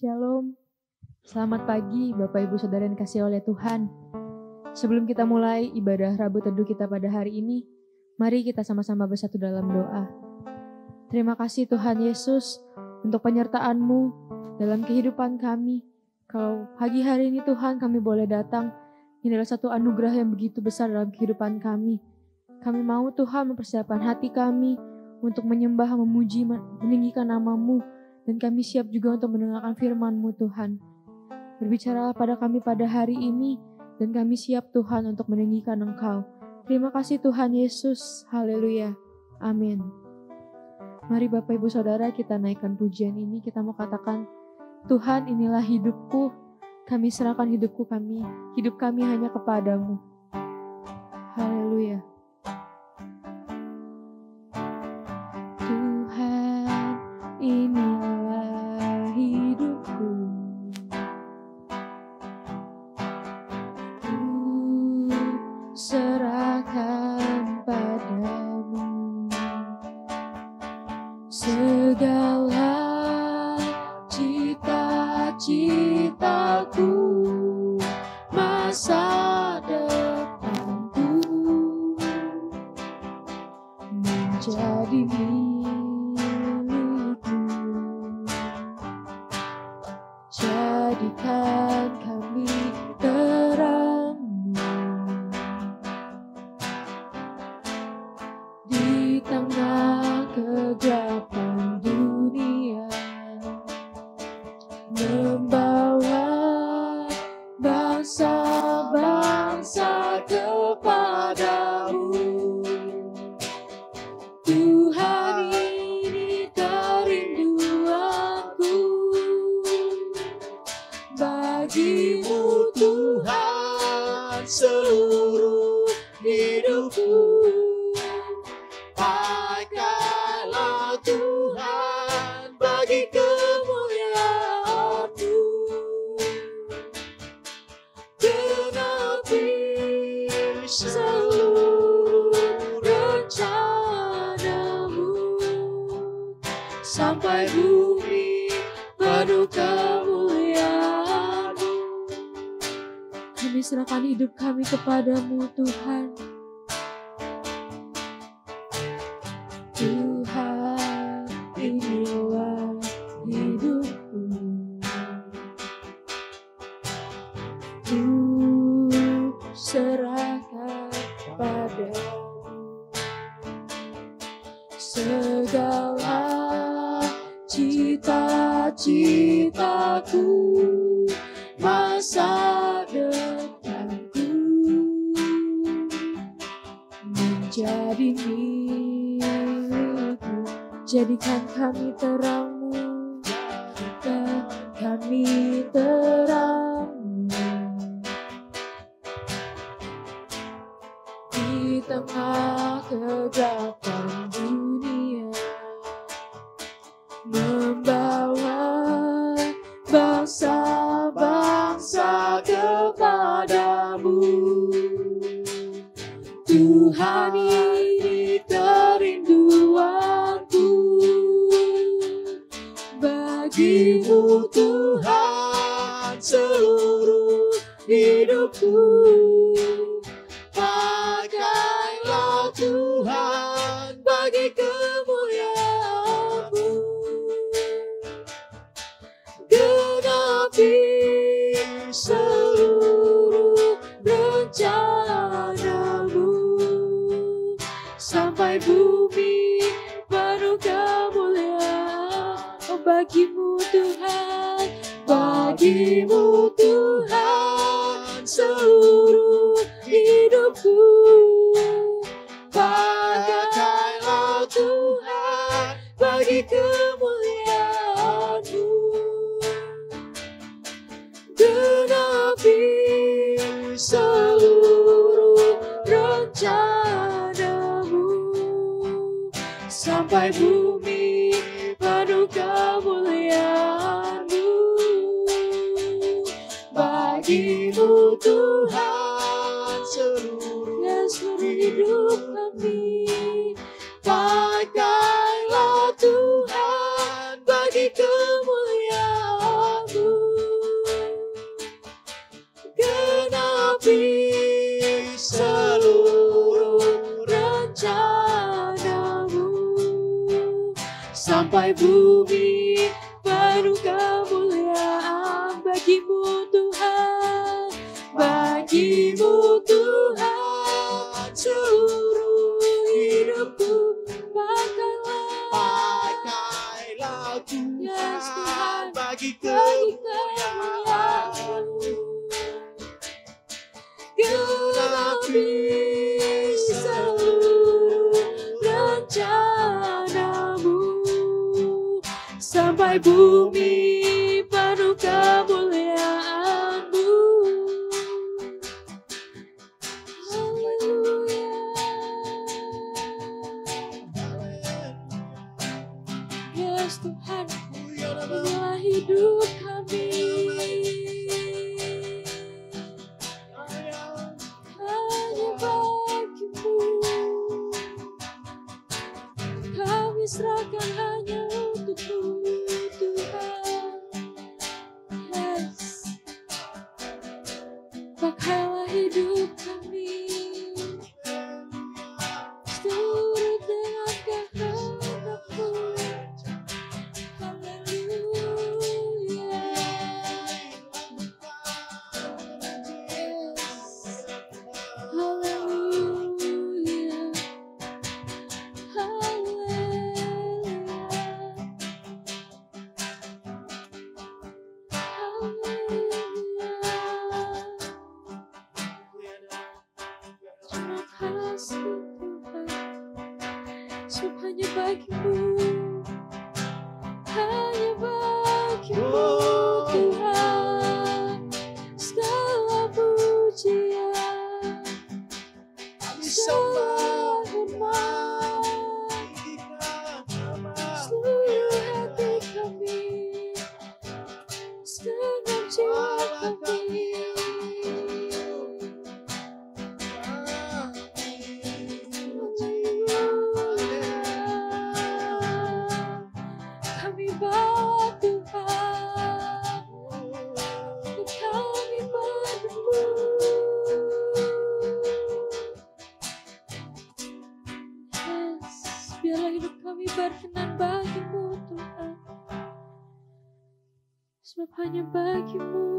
Shalom, selamat pagi Bapak Ibu Saudara yang dikasihi oleh Tuhan. Sebelum kita mulai ibadah Rabu Teduh kita pada hari ini, mari kita sama-sama bersatu dalam doa. Terima kasih Tuhan Yesus untuk penyertaan-Mu dalam kehidupan kami. Kalau pagi hari ini Tuhan kami boleh datang, ini adalah satu anugerah yang begitu besar dalam kehidupan kami. Kami mau Tuhan mempersiapkan hati kami untuk menyembah, memuji, meninggikan nama-Mu. Dan kami siap juga untuk mendengarkan firman-Mu Tuhan. Berbicaralah pada kami pada hari ini, dan kami siap Tuhan untuk meninggikan Engkau. Terima kasih Tuhan Yesus. Haleluya. Amin. Mari Bapak Ibu Saudara kita naikkan pujian ini. Kita mau katakan, Tuhan inilah hidupku. Kami serahkan hidup kami hanya kepadamu. Haleluya. Tuhan inilah hidupku. Serahkan padamu segala cita-citaku, masa depanku menjadi milikmu. Jadikan kami terang-Mu di tengah kegelapan dunia, membawa bangsa-bangsa kepadamu. Tuhan ini kerinduanku, bagimu Tuhan seluruh hidupku. Pakailah Tuhan bagi kemuliaan-Mu, genapi seluruh rencana-Mu, sampai bumi penuh kemuliaan-Mu. Kami serahkan hidup kami kepadamu Tuhan. Tuhan inilah hidupku. Ku serahkan padamu segala cita-citaku, masa depanku menjadi milikmu. Jadikan kami terang-Mu, jadikan kami terang-Mu di tengah kegelapan dunia, membawa bangsa-bangsa kepadamu. Tuhan ini kerinduanku, bagimu Tuhan seluruh hidupku. Pakailah Tuhan bagi kemuliaan-Mu, genapi seluruh rencana-Mu, sampai bumi penuh kemuliaan. Oh, bagimu Tuhan, bagimu Tuhan seluruh hidupku. Pakailah Tuhan bagi kemuliaan-Mu, genapi seluruh rencana-Mu, sampai bumi penuh kemuliaan-Mu. Bagimu Tuhan seluruh hidup kami. Pakailah Tuhan bagi kemuliaan-Mu, sampai bumi penuh kemuliaan bagimu Tuhan, bagimu Tuhan, seluruh hidupku pakailah Tuhan, yes, Tuhan, bagi kemuliaan-Mu, genapi seluruh rencana-Mu, sampai bumi penuh kemuliaan-Mu. Haleluya. Yes Tuhan, inilah hidup kami. Hanya bagimu kami serahkan, hanya untukmu Tuhan. Yes, pakailah hidup kami seturut dengan kehendak-Mu. Haleluya. Yes. Haleluya. Terima kasih Tuhan, sebab hanya bagimu, hanya bagimu Tuhan, segala pujian, segala hormat, seluruh hati kami, segenap jiwa kami. Kami bawa Tuhan, kami padamu. Yes, biarlah hidup kami berkenan bagimu Tuhan, sebab hanya bagimu.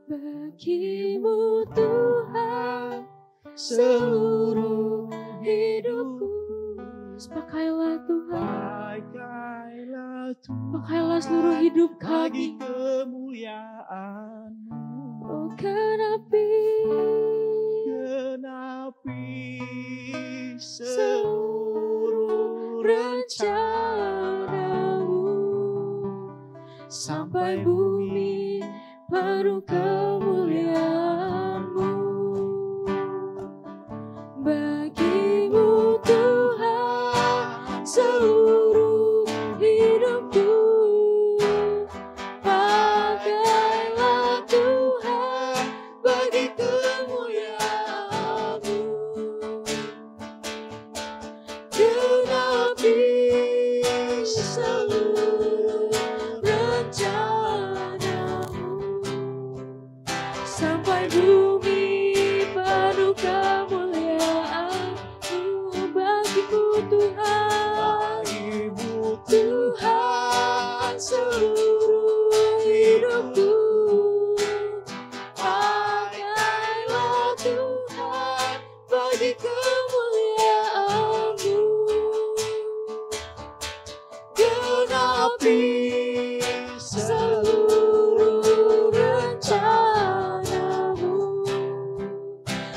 Bagimu Tuhan, seluruh hidupku. Pakailah Tuhan, pakailah seluruh hidup kami, kemuliaan-Mu. Oh genapi seluruh rencana-Mu, sampai bumi penuh kemuliaan-Mu. Bagimu Tuhan, seluruh hidupku. Pakailah Tuhan, bagi kemuliaan-Mu. Genapi seluruh rencana-Mu, sampai bumi penuh kemuliaan-Mu. Bagimu Tuhan, Tuhan, seluruh hidupku. Pakailah Tuhan, bagi kemuliaan-Mu. Genapi seluruh rencana-Mu,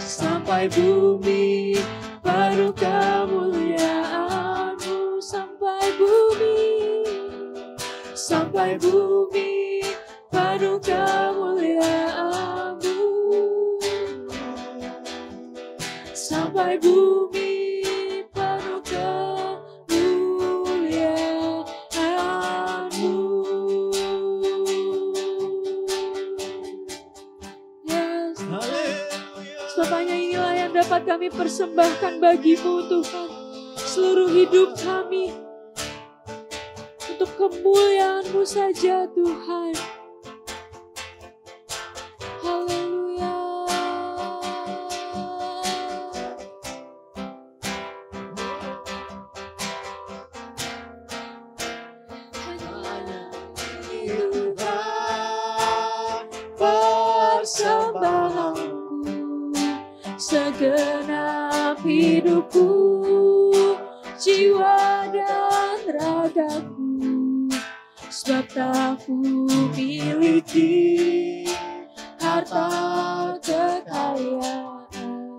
sampai bumi penuh kemuliaan-Mu. Sampai bumi penuh kemuliaan-Mu. Sampai bumi penuh kemuliaan-Mu. Yes. Sebab hanya inilah yang dapat kami persembahkan bagimu Tuhan, seluruh hidup kami, untuk kemuliaan-Mu saja Tuhan. Haleluya. Tuhan, persembahanku, segenap hidupku, jiwa dan ragaku, sebab tak ku miliki harta kekayaan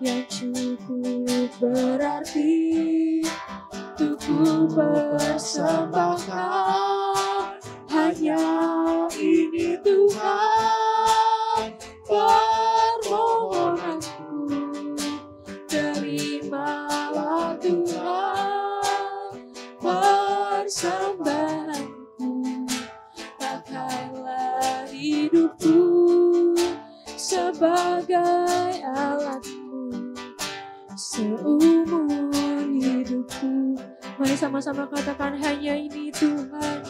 yang cukup berarti untuk ku persembahkan. Hanya ini Tuhan, permohonanku, terimalah Tuhan persembahanku. Pakailah hidupku sebagai alatmu seumur hidupku. Mari sama-sama katakan, hanya ini Tuhan.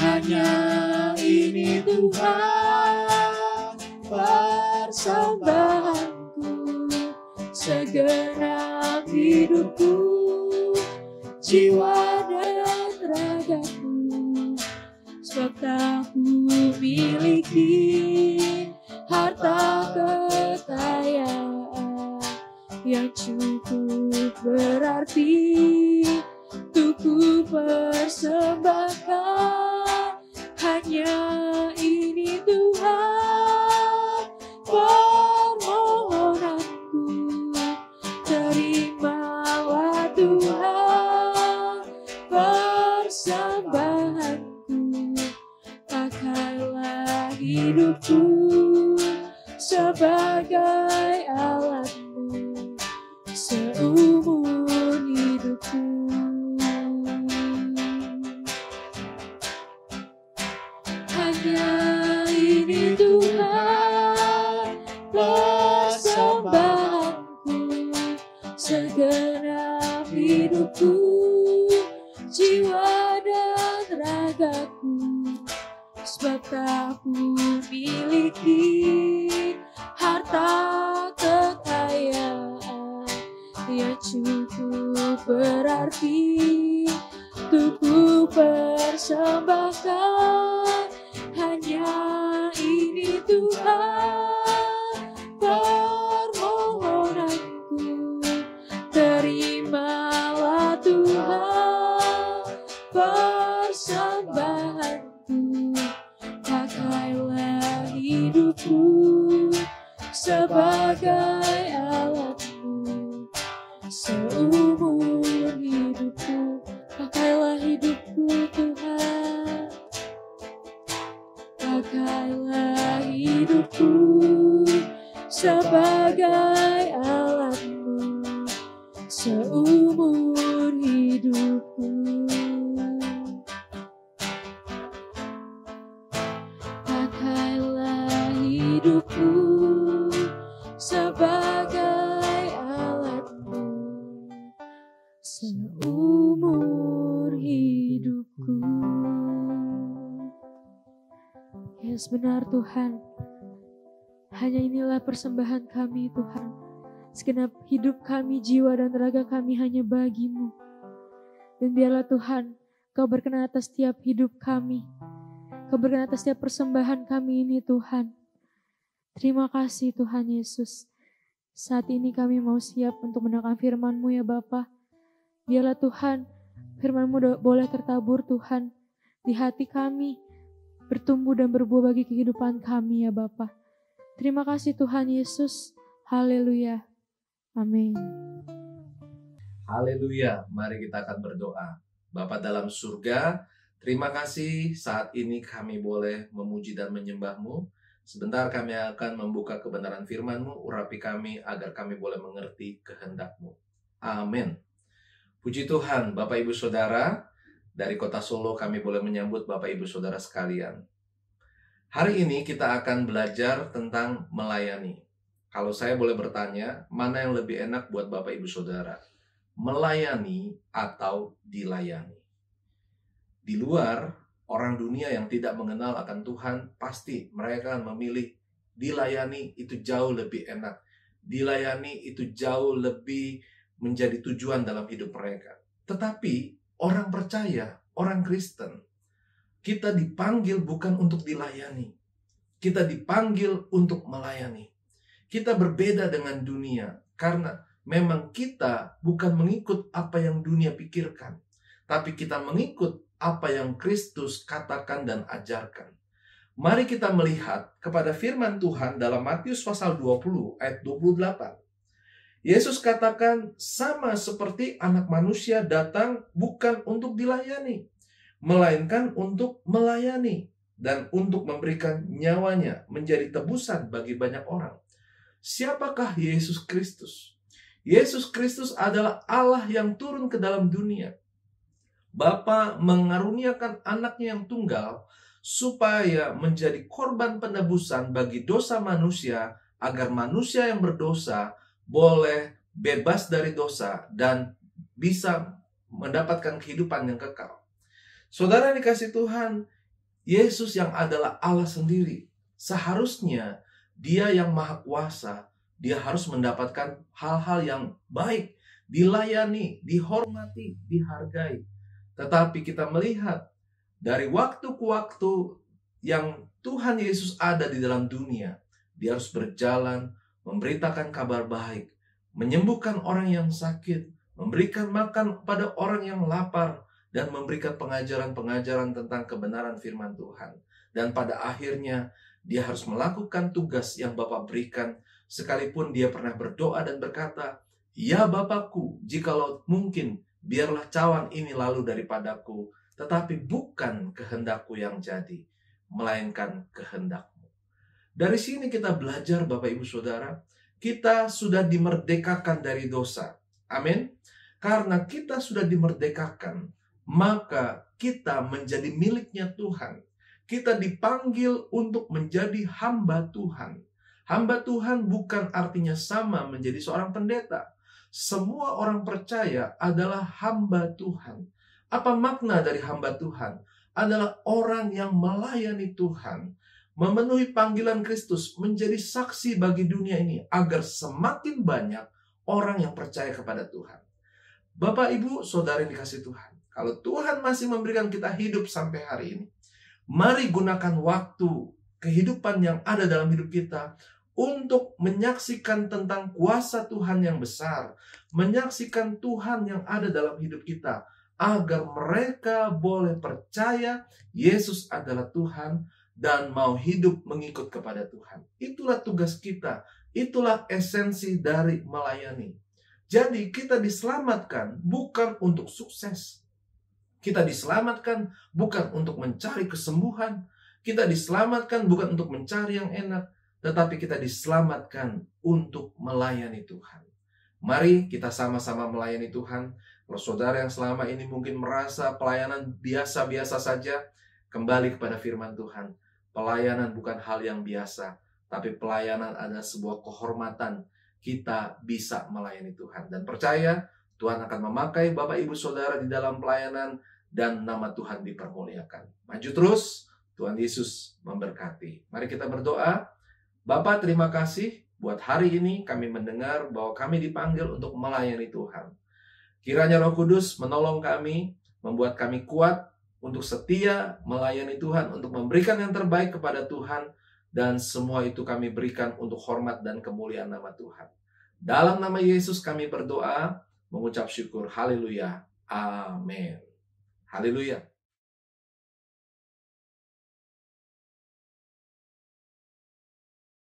Hanya ini Tuhan, persembahanku, segenap hidupku, jiwa dan ragaku, sebab tak ku miliki harta kekayaan yang cukup berarti untuk ku persembahkan. Hanya ini Tuhan, permohonanku, terimalah Tuhan persembahanku. Pakailah hidupku sebagai alatmu seumur hidupku. Hanya ini Tuhan, persembahanku, segenap hidupku, jiwa dan ragaku, sebab tak ku miliki harta kekayaan yang cukup berarti untuk ku persembahkan. Hanya ini Tuhan, permohonanku, terimalah Tuhan persembahanku. Pakailah hidupku sebagai alatmu seumur hidupku. Pakailah hidupku Tuhan, pakailah hidupku sebagai alatmu seumur hidupku. Pakailah hidupku sebagai alatmu seumur hidupku. Yes, benar Tuhan. Hanya inilah persembahan kami Tuhan. Segenap hidup kami, jiwa dan raga kami hanya bagi-Mu. Dan biarlah Tuhan, Kau berkenan atas setiap hidup kami. Kau berkenan atas setiap persembahan kami ini Tuhan. Terima kasih Tuhan Yesus. Saat ini kami mau siap untuk mendengarkan firman-Mu ya Bapa. Biarlah Tuhan, firman-Mu boleh tertabur Tuhan di hati kami, bertumbuh dan berbuah bagi kehidupan kami ya Bapa. Terima kasih Tuhan Yesus. Haleluya. Amin. Haleluya. Mari kita akan berdoa. Bapa dalam surga, terima kasih saat ini kami boleh memuji dan menyembah-Mu. Sebentar kami akan membuka kebenaran firman-Mu, urapi kami agar kami boleh mengerti kehendak-Mu. Amin. Puji Tuhan, Bapak Ibu Saudara, dari Kota Solo kami boleh menyambut Bapak Ibu Saudara sekalian. Hari ini kita akan belajar tentang melayani. Kalau saya boleh bertanya, mana yang lebih enak buat Bapak Ibu Saudara? Melayani atau dilayani? Di luar, orang dunia yang tidak mengenal akan Tuhan, pasti mereka akan memilih dilayani itu jauh lebih enak. Dilayani itu jauh lebih menjadi tujuan dalam hidup mereka. Tetapi orang percaya, orang Kristen, Kita dipanggil bukan untuk dilayani. Kita dipanggil untuk melayani. Kita berbeda dengan dunia karena memang kita bukan mengikut apa yang dunia pikirkan, tapi kita mengikut apa yang Kristus katakan dan ajarkan. Mari kita melihat kepada firman Tuhan dalam Matius pasal 20 ayat 28. Yesus katakan, sama seperti anak manusia datang bukan untuk dilayani, melainkan untuk melayani dan untuk memberikan nyawanya menjadi tebusan bagi banyak orang. Siapakah Yesus Kristus? Yesus Kristus adalah Allah yang turun ke dalam dunia. Bapa mengaruniakan anaknya yang tunggal supaya menjadi korban penebusan bagi dosa manusia, agar manusia yang berdosa boleh bebas dari dosa dan bisa mendapatkan kehidupan yang kekal. Saudara dikasih Tuhan, Yesus yang adalah Allah sendiri, seharusnya Dia yang maha kuasa, Dia harus mendapatkan hal-hal yang baik, dilayani, dihormati, dihargai. Tetapi kita melihat dari waktu ke waktu yang Tuhan Yesus ada di dalam dunia, Dia harus berjalan, memberitakan kabar baik, menyembuhkan orang yang sakit, memberikan makan pada orang yang lapar, dan memberikan pengajaran-pengajaran tentang kebenaran firman Tuhan. Dan pada akhirnya, Dia harus melakukan tugas yang Bapa berikan, sekalipun Dia pernah berdoa dan berkata, "Ya Bapakku, jikalau mungkin, biarlah cawan ini lalu daripadaku, tetapi bukan kehendakku yang jadi, melainkan kehendak-Mu." Dari sini kita belajar, Bapak Ibu Saudara, kita sudah dimerdekakan dari dosa. Amin. Karena kita sudah dimerdekakan, maka kita menjadi miliknya Tuhan. Kita dipanggil untuk menjadi hamba Tuhan. Hamba Tuhan bukan artinya sama menjadi seorang pendeta. Semua orang percaya adalah hamba Tuhan. Apa makna dari hamba Tuhan? Adalah orang yang melayani Tuhan, memenuhi panggilan Kristus, menjadi saksi bagi dunia ini, agar semakin banyak orang yang percaya kepada Tuhan. Bapak, Ibu, Saudara yang dikasih Tuhan, kalau Tuhan masih memberikan kita hidup sampai hari ini, mari gunakan waktu kehidupan yang ada dalam hidup kita untuk menyaksikan tentang kuasa Tuhan yang besar, menyaksikan Tuhan yang ada dalam hidup kita, agar mereka boleh percaya Yesus adalah Tuhan dan mau hidup mengikut kepada Tuhan. Itulah tugas kita, itulah esensi dari melayani. Jadi kita diselamatkan bukan untuk sukses. Kita diselamatkan bukan untuk mencari kesembuhan. Kita diselamatkan bukan untuk mencari yang enak. Tetapi kita diselamatkan untuk melayani Tuhan. Mari kita sama-sama melayani Tuhan. Kalau saudara yang selama ini mungkin merasa pelayanan biasa-biasa saja, kembali kepada firman Tuhan. Pelayanan bukan hal yang biasa, tapi pelayanan adalah sebuah kehormatan. Kita bisa melayani Tuhan. Dan percaya Tuhan akan memakai Bapak Ibu Saudara di dalam pelayanan, dan nama Tuhan dipermuliakan. Maju terus, Tuhan Yesus memberkati. Mari kita berdoa. Bapa, terima kasih buat hari ini kami mendengar bahwa kami dipanggil untuk melayani Tuhan. Kiranya Roh Kudus menolong kami, membuat kami kuat untuk setia melayani Tuhan, untuk memberikan yang terbaik kepada Tuhan, dan semua itu kami berikan untuk hormat dan kemuliaan nama Tuhan. Dalam nama Yesus kami berdoa, mengucap syukur. Haleluya. Amin. Haleluya.